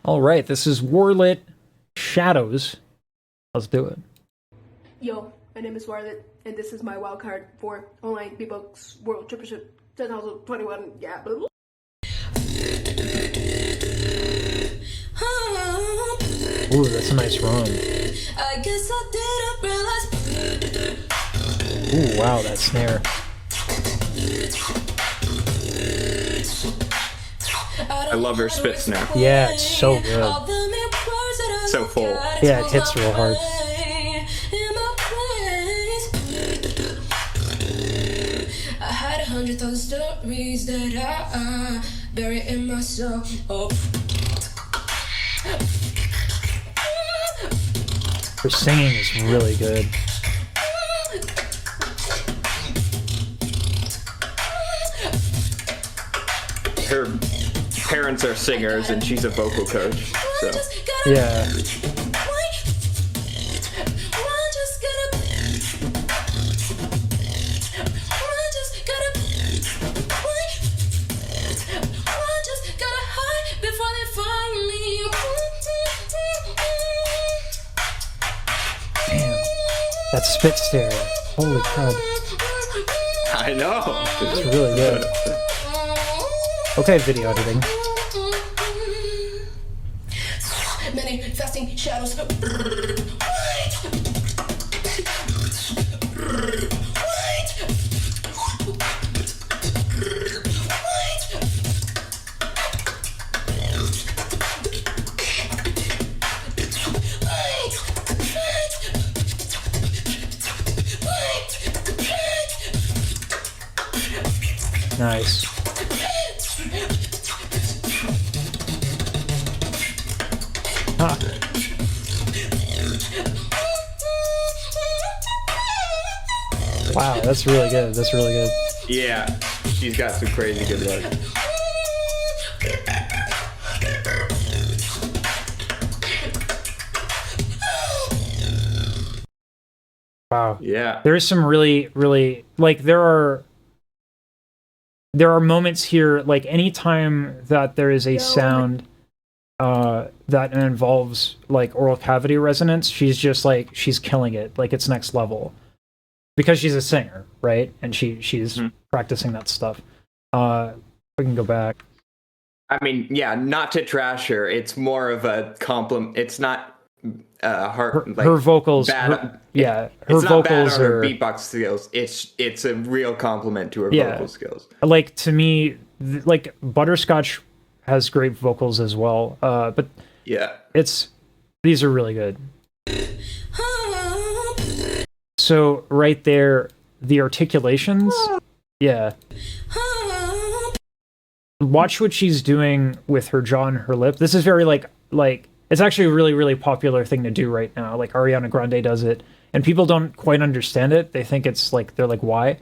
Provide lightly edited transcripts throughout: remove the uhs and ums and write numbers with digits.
All right, this is Warlet Shadows. Let's do it. Yo, my name is Warlet, and this is my wildcard for Online Beatbox World Championship 2021. Yeah, blah, blah. Ooh, that's a nice run. I guess I didn't realize. Ooh, wow, that snare. I love her spit snare. Yeah, it's so good. So full. Yeah, it hits real hard. I had 100,000 stories that I bury in my soul. Her singing is really good. Her parents are singers and she's a vocal coach, so. Yeah. Damn. That spit stare. Holy crud. I know. It's really good. Okay, video editing. Manifesting shadows. Nice. Huh. Wow, that's really good. That's really good. Yeah, she's got some crazy good luck. Wow. Yeah. There is some really, really, like, there are moments here, like, anytime that there is a sound that involves, like, oral cavity resonance, she's just, like, she's killing it. Like, it's next level. Because she's a singer, right? And she's practicing that stuff. We can go back. I mean, yeah, not to trash her, it's more of a compliment. It's not her vocals, bad, her it's not bad vocals on her are beatbox skills. It's a real compliment to her vocal skills. Like, to me, like, Butterscotch has great vocals as well. But yeah, these are really good. So right there, the articulations, yeah. Watch what she's doing with her jaw and her lip. This is very like it's actually a really, really popular thing to do right now. Like, Ariana Grande does it, and people don't quite understand it. They think it's like, they're like, why?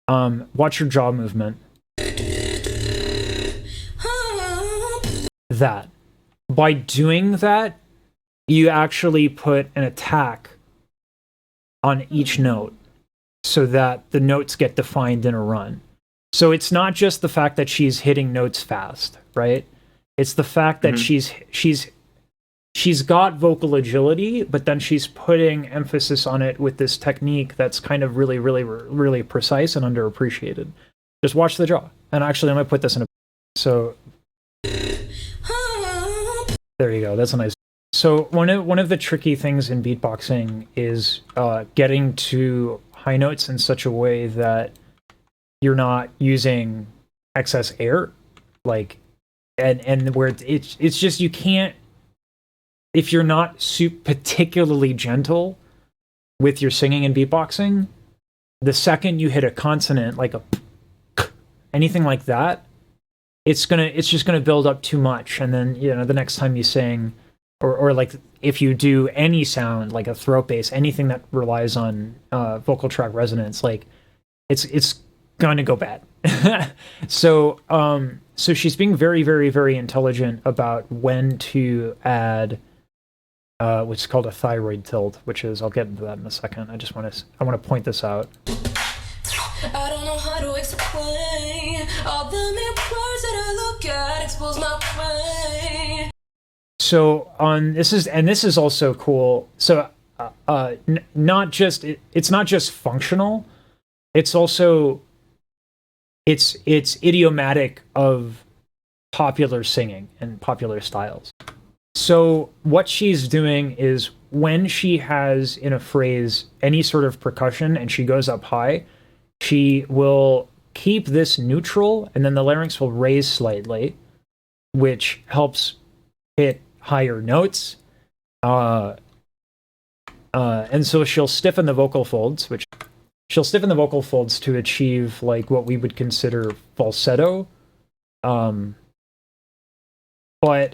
Watch her jaw movement. That. By doing that, you actually put an attack on each note so that the notes get defined in a run. So it's not just the fact that she's hitting notes fast, right? It's the fact that she's got vocal agility, but then she's putting emphasis on it with this technique that's kind of really, really, really precise and underappreciated. Just watch the jaw. And actually, I'm going to put this in a... So... There you go. That's a nice... So one of the tricky things in beatboxing is getting to high notes in such a way that you're not using excess air, like, and where it's just, you can't, if you're not particularly gentle with your singing and beatboxing, the second you hit a consonant, like a anything like that, it's just gonna build up too much, and then, you know, the next time you sing, or like if you do any sound like a throat bass, anything that relies on vocal tract resonance, like it's going to go bad. So she's being very, very, very intelligent about when to add what's called a thyroid tilt, which is, I'll get into that in a second. I want to point this out. I don't know how to explain all the many words that I look at expose my brain. So on this is also cool. So not just it's not just functional. It's also it's idiomatic of popular singing and popular styles. So what she's doing is when she has in a phrase any sort of percussion and she goes up high, she will keep this neutral and then the larynx will raise slightly, which helps hit higher notes. And so she'll stiffen the vocal folds, to achieve like what we would consider falsetto. But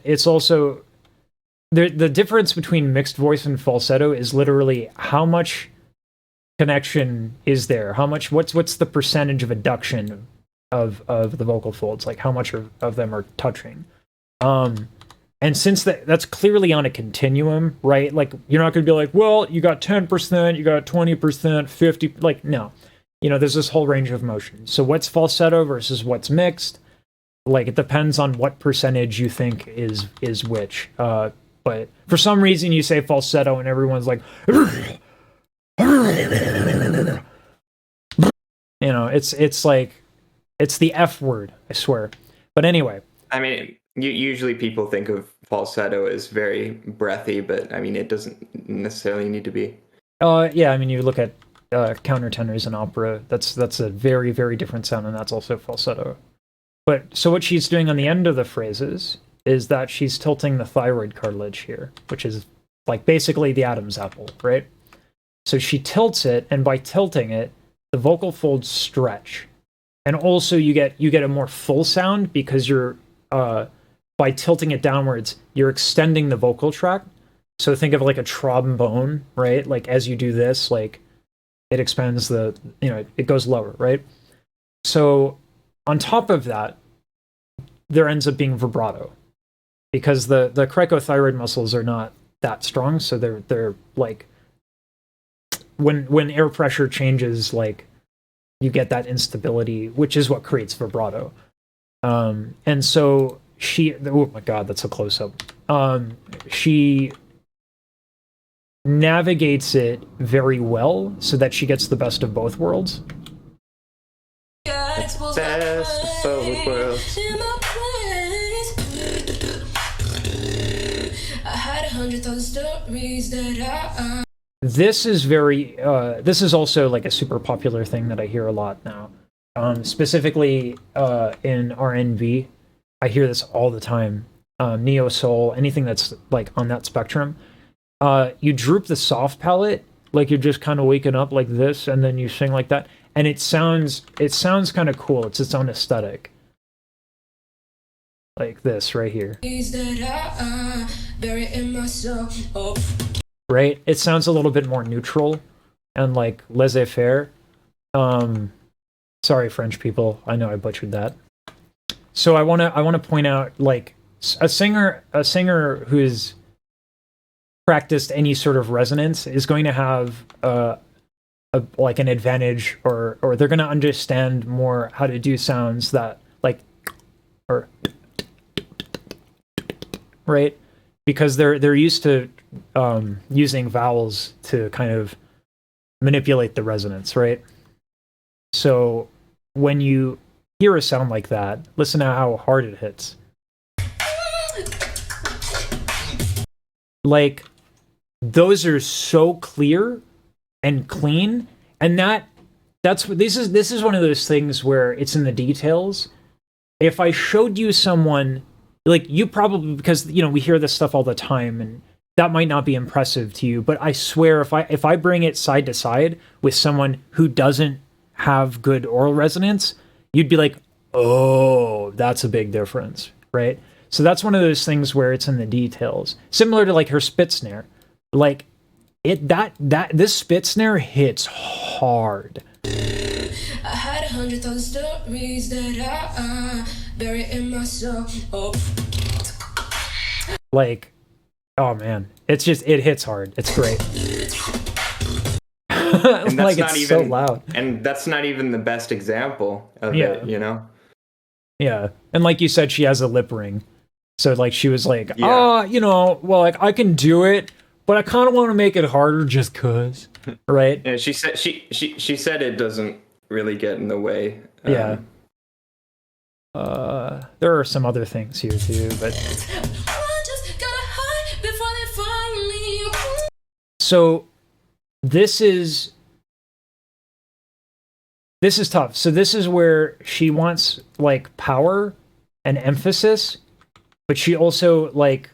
it's also the difference between mixed voice and falsetto is literally how much connection is there, what's the percentage of adduction of the vocal folds, like how much of them are touching. And since that's clearly on a continuum, right? Like you're not going to be like, well, you got 10%, you got 20%, 50, like no. There's this whole range of motion. So what's falsetto versus what's mixed? Like it depends on what percentage you think is which. But for some reason you say falsetto and everyone's like it's like it's the F word, I swear. But anyway. I mean, usually people think of falsetto as very breathy, but I mean it doesn't necessarily need to be. Yeah, I mean you look at countertenors in opera, that's a very, very different sound, and that's also falsetto. But so what she's doing on the end of the phrases is that she's tilting the thyroid cartilage here, which is like basically the Adam's apple, right? So she tilts it, and by tilting it, the vocal folds stretch. And also you get a more full sound because you're by tilting it downwards, you're extending the vocal tract. So think of like a trombone, right? Like as you do this, like it expands it goes lower, right? So on top of that, there ends up being vibrato because the cricothyroid muscles are not that strong. So they're like, when air pressure changes, like you get that instability, which is what creates vibrato. And so oh my God, that's a close up. She navigates it very well so that she gets the best of both worlds. Best of both worlds. This is very this is also like a super popular thing that I hear a lot now. Specifically in R&B, I hear this all the time. Neo soul, anything that's like on that spectrum. You droop the soft palate, like you're just kind of waking up like this, and then you sing like that, and it sounds kind of cool. It's its own aesthetic, like this right here. Right? It sounds a little bit more neutral and like laissez-faire. Sorry, French people. I know I butchered that. So I want to point out like a singer who's practiced any sort of resonance is going to have like an advantage, or they're going to understand more how to do sounds that like or right, because they're used to using vowels to kind of manipulate the resonance, right? So when you hear a sound like that, listen to how hard it hits. Like those are so clear and clean, and this is one of those things where it's in the details. If I showed you someone, like you probably, because we hear this stuff all the time, and that might not be impressive to you, but I swear if I bring it side to side with someone who doesn't have good oral resonance, you'd be like, oh, that's a big difference, right? So that's one of those things where it's in the details. Similar to like her spit snare. Like this spit snare hits hard. I had 100,000 stories that I bury in my soul. Like, oh man, it hits hard. It's great. And that's like not it's even so loud. And that's not even the best example of it, Yeah, and like you said, she has a lip ring, So like she was like, Yeah. you know, well, like I can do it, but I kind of want to make it harder just cause, right? Yeah, she said she said it doesn't really get in the way. Yeah. There are some other things here too, but I just gotta hide before they find me. so this is tough. So this is where she wants like power and emphasis, but she also like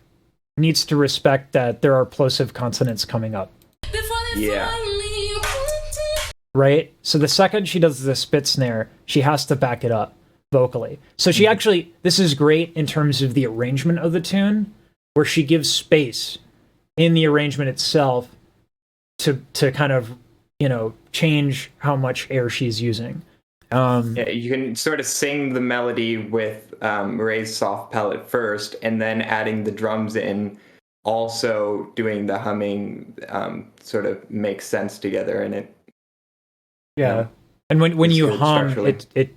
needs to respect that there are plosive consonants coming up. Before they Yeah. find me. Right? So the second she does the spit snare, she has to back it up vocally. So she actually, this is great in terms of the arrangement of the tune, where she gives space in the arrangement itself to kind of, you know, change how much air she's using. Yeah, you can sort of sing the melody with raised soft palate first, and then adding the drums in, also doing the humming sort of makes sense together, and it. Yeah. And when It's you good hum, structurally.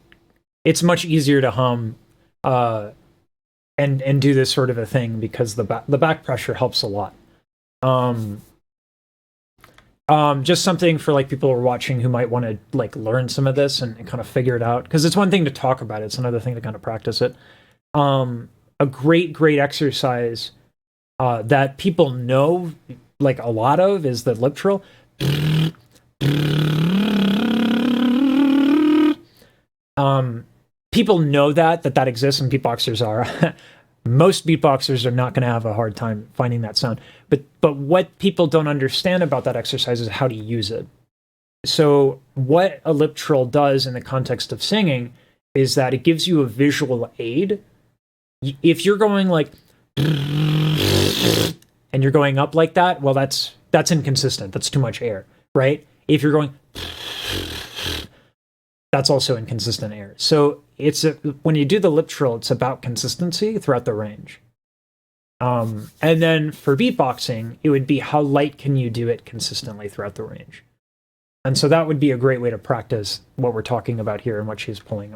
it's much easier to hum and do this sort of a thing because the back pressure helps a lot. Just something for like people who are watching who might want to like learn some of this and kind of figure it out, because it's one thing to talk about it, it's another thing to kind of practice it. A great exercise that people know like a lot of is the lip trill. People know that exists, and beatboxers are. Most beatboxers are not going to have a hard time finding that sound. But what people don't understand about that exercise is how to use it. So what a lip trill does in the context of singing is that it gives you a visual aid. If you're going like and you're going up like that, well, that's inconsistent. That's too much air, right? If you're going, that's also inconsistent air. So when you do the lip trill, it's about consistency throughout the range. And then for beatboxing, it would be how light can you do it consistently throughout the range. And so that would be a great way to practice what we're talking about here and what she's pulling.